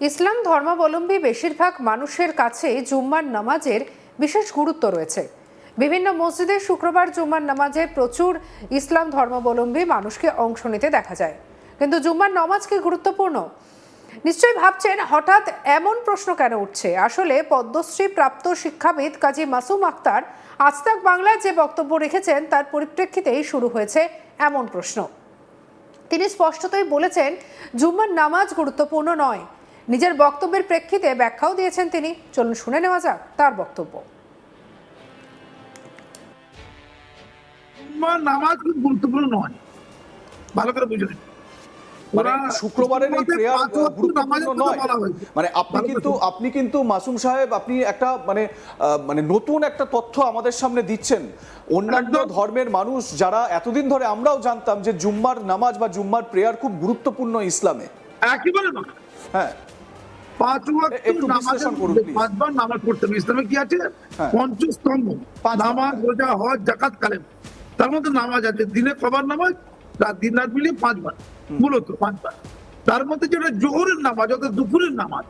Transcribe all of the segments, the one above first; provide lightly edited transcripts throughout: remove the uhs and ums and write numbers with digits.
ইসলাম ধর্মাবলম্বী বেশিরভাগ মানুষের কাছে জুম্মার নামাজের বিশেষ গুরুত্ব রয়েছে। বিভিন্ন মসজিদে শুক্রবার জুম্মার নামাজে প্রচুর ইসলাম ধর্মাবলম্বী মানুষকে অংশ নিতে দেখা যায়। কিন্তু জুম্মার নামাজ কি গুরুত্বপূর্ণ? নিশ্চয়ই ভাবছেন হঠাৎ এমন প্রশ্ন কেন উঠছে। আসলে পদ্মশ্রী প্রাপ্ত শিক্ষাবিদ কাজী মাসুম আক্তার আজ তাক বাংলায় যে বক্তব্য রেখেছেন তার পরিপ্রেক্ষিতেই শুরু হয়েছে এমন প্রশ্ন। তিনি স্পষ্টতই বলেছেন জুম্মার নামাজ গুরুত্বপূর্ণ নয়। নিজের বক্তব্যের প্রেক্ষিতে ব্যাখ্যাও দিয়েছেন তিনি। চলুন শুনে নেওয়া যাক তার বক্তব্য। নামাজ খুব গুরুত্বপূর্ণ নয়, ভালো করে বুঝলেন। মানে শুক্রবারের এই প্রেয়ার গুরুত্বপূর্ণ নয়, মানে আপনি কিন্তু মাসুম সাহেব আপনি একটা মানে নতুন একটা তথ্য আমাদের সামনে দিচ্ছেন। অন্যান্য ধর্মের মানুষ যারা এতদিন ধরে আমরাও জানতাম যে জুম্মার নামাজ বা জুম্মার প্রেয়ার খুব গুরুত্বপূর্ণ ইসলামে, একেবারে না। হ্যাঁ, 5 ওয়াক্ত নামাজের মধ্যে 5 বার নামাজ পড়তে হবে। ইসলামে কি আছে? পঞ্চস্তম্ভ, নামাজ, রোজা, হজ, যাকাত, কালেমা। তার মধ্যে নামাজ আছে, দিনে কবার নামাজ, দিন রাত মিলিয়ে 5 বার, মূলত 5 বার। তার মধ্যে যেটা জোহরের নামাজ, অর্থাৎ দুপুরের নামাজ,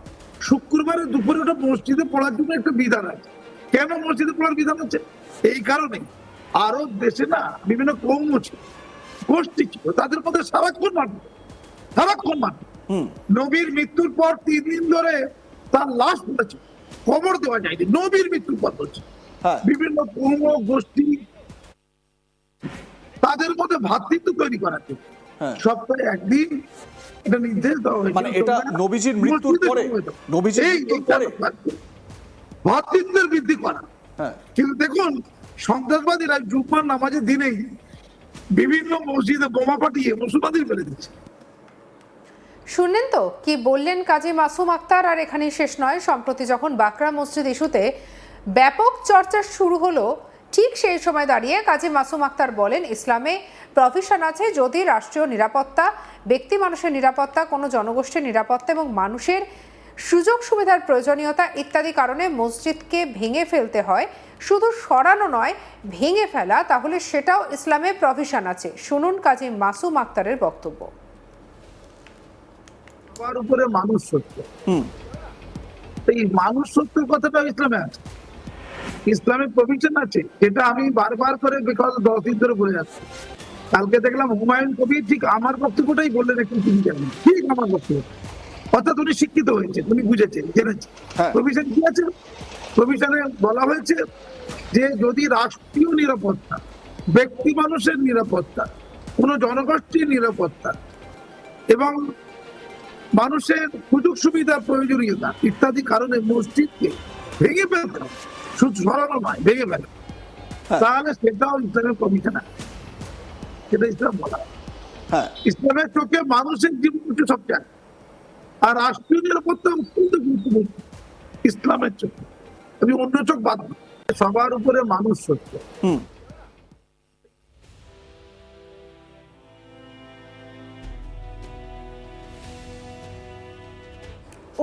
শুক্রবারের দুপুরে ওটা মসজিদে পড়ার জন্য একটা বিধান আছে। কেন মসজিদে পড়ার বিধান আছে? এই কারণে আরব দেশে না বিভিন্ন কৌম ছিল, গোষ্ঠী ছিল, তাদের মধ্যে সারাক্ষণ মানবে। নবীর মৃত্যুর পর 3 দিন ধরে তার লাশ পড়েছে, খবর দেওয়া যায়নি। নবীর মৃত্যুর পর হচ্ছে বিভিন্ন কৌম গোষ্ঠী, তাদের মধ্যে ভ্রাতৃত্ব তৈরি করাচ্ছে। সপ্তাহে একদিন এটা নির্দেশ দেওয়া হয়েছে, মানে এটা নবীজির মৃত্যুর পরে, ভ্রাতৃত্বের বৃদ্ধি করা। কিন্তু দেখুন, সন্ত্রাসবাদীরা জুম্মার নামাজের দিনেই বিভিন্ন মসজিদে বোমা পাঠিয়ে মুসলমানদের ফেলে দিচ্ছে। শুনলেন তো কি বললেন কাজী মাসুম আক্তার। আর এখানেই শেষ নয়। সম্প্রতি যখন বাকরা মসজিদ ইস্যুতে ব্যাপক চর্চা শুরু হলো, ঠিক সেই সময় দাঁড়িয়ে কাজী মাসুম আক্তার বলেন ইসলামে প্রভিশন আছে যদি রাষ্ট্রীয় নিরাপত্তা, ব্যক্তি মানুষের নিরাপত্তা, কোনো জনগোষ্ঠীর নিরাপত্তা এবং মানুষের সুযোগ সুবিধার প্রয়োজনীয়তা ইত্যাদি কারণে মসজিদকে ভেঙে ফেলতে হয়, শুধু সরানো নয় ভেঙে ফেলা, তাহলে সেটাও ইসলামে প্রভিশন আছে। শুনুন কাজী মাসুম আক্তারের বক্তব্য। সবার উপরে মানুষ সত্য, এই মানুষ সত্যের কথাটা ইসলামে আছে, ইসলামে প্রভিশন আছে। এটা আমি বারবার করে বিগত 10 দিন ধরে বলে যাচ্ছি। কালকে দেখলাম হুমায়ুন কবির ঠিক আমার বক্তব্যটাই বললেন, একটু তিনি জানেন ঠিক আমার বক্তব্য, অর্থাৎ উনি শিক্ষিত হয়েছে, উনি বুঝেছেন, জেনেছেন। প্রভিশন কি আছে? প্রভিশনে বলা হয়েছে যে যদি রাষ্ট্রীয় নিরাপত্তা, ব্যক্তি মানুষের নিরাপত্তা, কোনো জনগোষ্ঠীর নিরাপত্তা এবং মানুষের সুযোগ সুবিধার প্রয়োজনীয়তা ইত্যাদি কারণে মসজিদকে ভেঙে ফেলতে হবে, শুধু সরানো নয়, ভেঙে ফেলে, তাহলে সেটাও ইসলামের প্রভিশন আছে। সেটা ইসলাম বলা। ইসলামের চোখে মানুষের জীবন হচ্ছে সবচেয়ে, আর রাষ্ট্রীয় নিরাপত্তা অত্যন্ত গুরুত্বপূর্ণ ইসলামের চোখে। আমি অন্য চোখ বাদ দিই, সবার উপরে মানুষ সত্য।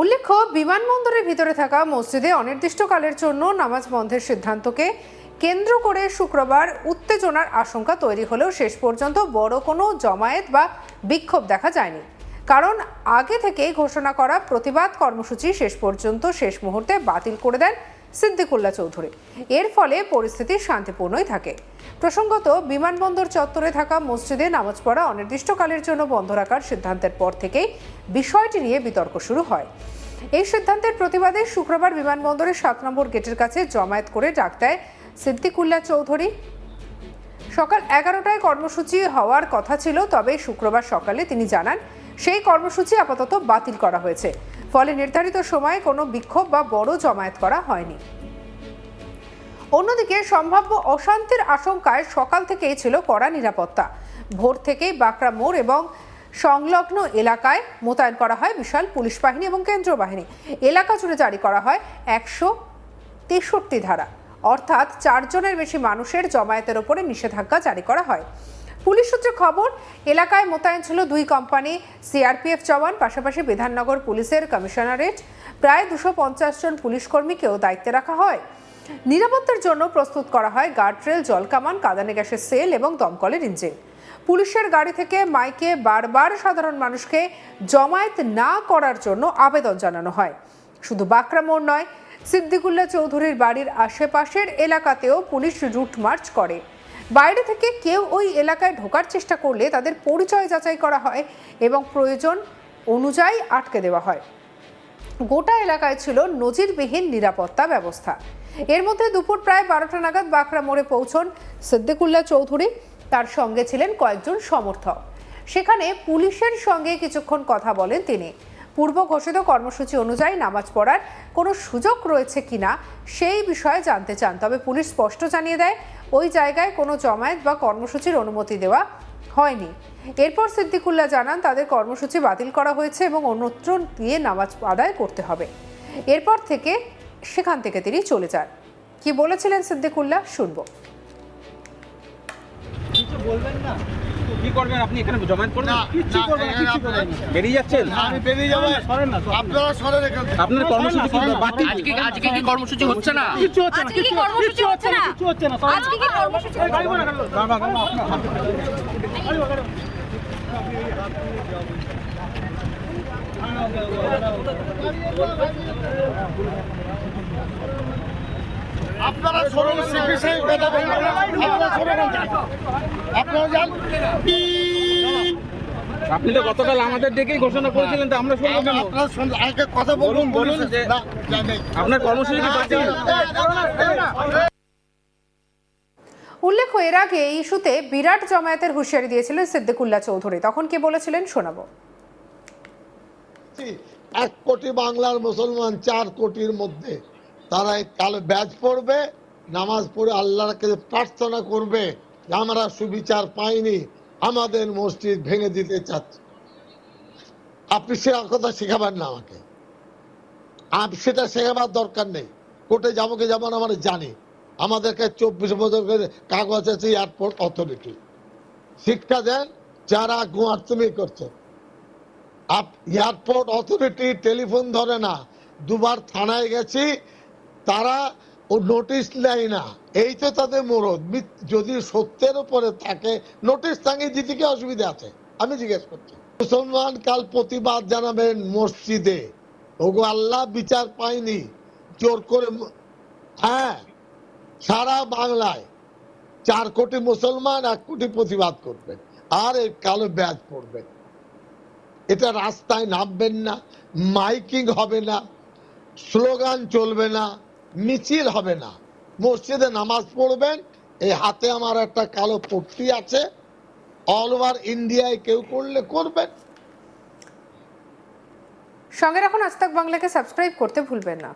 উল্লেখ্য, বিমানবন্দরের ভিতরে থাকা মসজিদে অনির্দিষ্টকালের জন্য নামাজ বন্ধের সিদ্ধান্তকে কেন্দ্র করে শুক্রবার উত্তেজনার আশঙ্কা তৈরি হলেও শেষ পর্যন্ত বড় কোনো জমায়েত বা বিক্ষোভ দেখা যায়নি। কারণ আগে থেকেই ঘোষণা করা প্রতিবাদ কর্মসূচি শেষ পর্যন্ত শেষ মুহূর্তে বাতিল করে দেন সিদ্দিকুল্লাহ চৌধুরী। এর ফলে পরিস্থিতি শান্তিপূর্ণই থাকে। প্রসঙ্গত, বিমানবন্দর চত্বরে থাকা মসজিদে নামাজ পড়া অনির্দিষ্টকালের জন্য বন্ধ রাখার সিদ্ধান্তের পর থেকেই বিষয়টি নিয়ে বিতর্ক শুরু হয়। এই সিদ্ধান্তের প্রতিবাদে শুক্রবার বিমানবন্দরের 7 নম্বর গেটের কাছে জমায়েত করে ডাক দেয় সিদ্দিকুল্লাহ চৌধুরী। সকাল 11টায় কর্মসূচি হওয়ার কথা ছিল, তবে শুক্রবার সকালে তিনি জানান সেই কর্মসূচি আপাতত বাতিল করা হয়েছে। ফলে নির্ধারিত সময়ে কোনো বিক্ষোভ বা বড় জমায়েত করা হয়নি। অন্যদিকে সম্ভাব্য অশান্তির আশঙ্কায় সকাল থেকেই ছিল কড়া নিরাপত্তা। ভোর থেকেই বাকরা মোড় এবং সংলগ্ন এলাকায় মোতায়েন করা হয় বিশাল পুলিশ বাহিনী এবং কেন্দ্রীয় বাহিনী। এলাকা জুড়ে জারি করা হয় 163 ধারা, অর্থাৎ 4 জনের বেশি মানুষের জমায়েতের ওপরে নিষেধাজ্ঞা জারি করা হয়। পুলিশ সূত্রে খবর, এলাকায় মোতায়েন ছিল 2 কোম্পানি সিআরপিএফ জওয়ান, পাশাপাশি বিধাননগর পুলিশের কমিশনারেট প্রায় 250 জন পুলিশ কর্মীকেও দায়িত্বে রাখা হয়। নিরাপত্তার জন্য প্রস্তুত করা হয় গার্ডরেল, জলকামান, কাঁদানে গ্যাসের সেল এবং দমকলের ইঞ্জিন। পুলিশের গাড়ি থেকে মাইকে বারবার সাধারণ মানুষকে জমায়েত না করার জন্য আবেদন জানানো হয়। শুধু বাঁকড়া মোড় নয়, সিদ্দিকুল্লাহ চৌধুরীর বাড়ির আশেপাশের এলাকাতেও পুলিশ রুট মার্চ করে। বাইরে থেকে কেউ ওই এলাকায় ঢোকার চেষ্টা করলে তাদের পরিচয় যাচাই করা হয় এবং প্রয়োজন অনুযায়ী আটকে দেওয়া হয়। গোটা এলাকায় ছিল নজিরবিহীন নিরাপত্তা ব্যবস্থা। এর মধ্যে দুপুর প্রায় 12টা নাগাদ বাঁকড়া মোড়ে পৌঁছন সিদ্দিকুল্লাহ চৌধুরী। তার সঙ্গে ছিলেন কয়েকজন সমর্থক। সেখানে পুলিশের সঙ্গে কিছুক্ষণ কথা বলেন তিনি। পূর্ব ঘোষিত কর্মসূচি অনুযায়ী নামাজ পড়ার কোনো সুযোগ রয়েছে কিনা সেই বিষয়ে জানতে চান, তবে পুলিশ স্পষ্ট জানিয়ে দেয় ওই জায়গায় কোনো জমায়েত বা কর্মসূচির অনুমতি দেওয়া হয়নি। এরপর সিদ্দিকুল্লাহ জানান তাদের কর্মসূচি বাতিল করা হয়েছে এবং অন্যত্র গিয়ে নামাজ আদায় করতে হবে। এরপর থেকে সেখান থেকে তিনি চলে যান। কি বলেছিলেন সিদ্দিকুল্লাহ শুনবো। কিছু বলবেন না, কি করবেন আপনি? এখানে জমায়েত করবেন? কিছু করবেন না, কিছু করবেন না। বেরিয়ে যাচ্ছেন? আমি বেরিয়ে যাব। সরেন না, আপনারা সরেন এখান থেকে। আপনার কর্মসূচি কি বাতিল? আজকে কি কর্মসূচি হচ্ছে না? কিছু হচ্ছে না, আজকে কি কর্মসূচি হচ্ছে না? কিছু হচ্ছে না। আজকে কি কর্মসূচি হচ্ছে না? আপনারা সরেন, সিপি সাহেব কথা বলবেন না। আপনারা সরেন এখান থেকে। আপনারা যান। আপনি তো গতকাল আমাদের ডেকেই ঘোষণা করেছিলেন, তো আমরা শুনবো কেন? আপনারা শুনুন, আগে কথা বলুন। বলুন যে না, জানি। আপনার কর্মসূচি কি বাতিল? উল্লেখ্য, এর আগে এই ইস্যুতে বিরাট জমায়েতের হুঁশিয়ারি দিয়েছিলেন সিদ্দিকুল্লাহ চৌধুরী। তখন কি বলেছিলেন শোনাবো। 1 কোটি বাংলার মুসলমান 4 কোটির মধ্যে তারা কালে ব্যাজ পড়বে, নামাজ পড়ে আল্লাহর কাছে প্রার্থনা করবে যে আমরা সুবিচার পাইনি, আমাদের মসজিদ ভেঙে দিতে চাচ্ছে। আপনি সে কথা শেখাবেন না আমাকে, সেটা শেখাবার দরকার নেই। কোর্টে যাবো কি যাবো না আমরা জানি। আমাদেরকে 24 বছর করে কাগজ আছে এয়ারপোর্ট অথরিটি। শিক্ষা দেন যারা গুয়ার্তুমি করছে। এয়ারপোর্ট অথরিটি টেলিফোন ধরে না, দুবার থানায় গেছি, তারা ও নোটিশ নেয় না। এই তো তাদের মরদ। যদি সত্যের উপরে থাকে নোটিশ টাঙিয়ে দিতে কি অসুবিধা আছে? আমি জিজ্ঞেস করছি। মুসলমান কাল প্রতিবাদ জানাবেন মসজিদে, ওগো আল্লাহ বিচার পাইনি, জোর করে। হ্যাঁ, সারা বাংলায় 4 কোটি মুসলমান 1 কোটি প্রতিবাদ করবেন, আর এই কালো ব্যাজ পড়বেন। এটা রাস্তায় নামবেন না, মাইকিং হবে না, স্লোগান চলবে না, মিছিল হবে না, মসজিদে নামাজ পড়বেন। এই হাতে আমার একটা কালো পট্টি আছে, অল ওভার ইন্ডিয়ায় কেউ করলে করবেন। সঙ্গে রাখুন আজ তাক বাংলাকে, সাবস্ক্রাইব করতে ভুলবেন না।